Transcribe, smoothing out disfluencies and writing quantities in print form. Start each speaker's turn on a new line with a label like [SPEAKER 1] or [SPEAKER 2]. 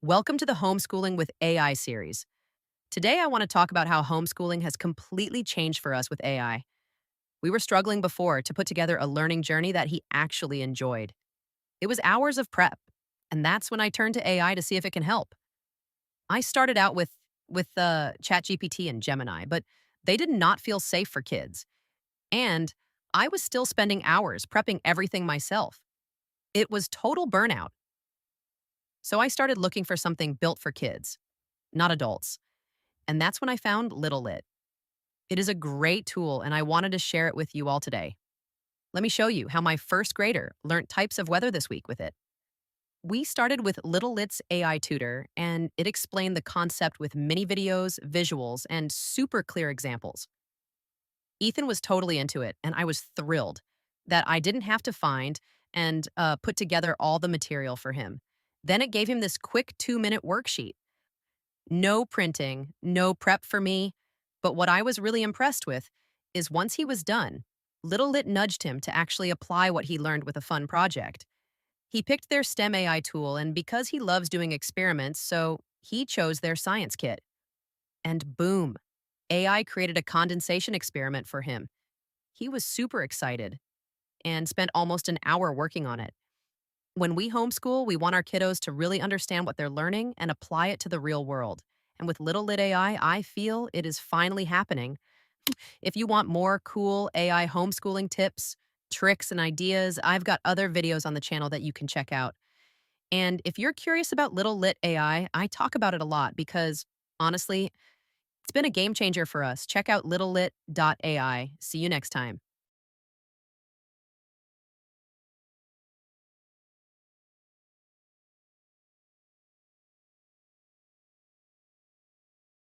[SPEAKER 1] Welcome to the Homeschooling with AI series. Today, I want to talk about how homeschooling has completely changed for us with AI. We were struggling before to put together a learning journey that he actually enjoyed. It was hours of prep, and that's when I turned to AI to see if it can help. I started out with ChatGPT and Gemini, but they did not feel safe for kids, and I was still spending hours prepping everything myself. It was total burnout. So I started looking for something built for kids, not adults. And that's when I found LittleLit. It is a great tool, and I wanted to share it with you all today. Let me show you how my first grader learned types of weather this week with it. We started with LittleLit's AI tutor, and it explained the concept with mini videos, visuals, and super clear examples. Ethan was totally into it, and I was thrilled that I didn't have to find and put together all the material for him. Then it gave him this quick 2-minute worksheet. No printing, no prep for me. But what I was really impressed with is once he was done, LittleLit nudged him to actually apply what he learned with a fun project. He picked their STEM AI tool, and because he loves doing experiments, so he chose their science kit. And boom, AI created a condensation experiment for him. He was super excited and spent almost an hour working on it. When we homeschool, we want our kiddos to really understand what they're learning and apply it to the real world. And with Little Lit AI, I feel it is finally happening. If you want more cool AI homeschooling tips, tricks, and ideas, I've got other videos on the channel that you can check out. And if you're curious about Little Lit AI, I talk about it a lot because honestly, it's been a game changer for us. Check out littlelit.ai. See you next time.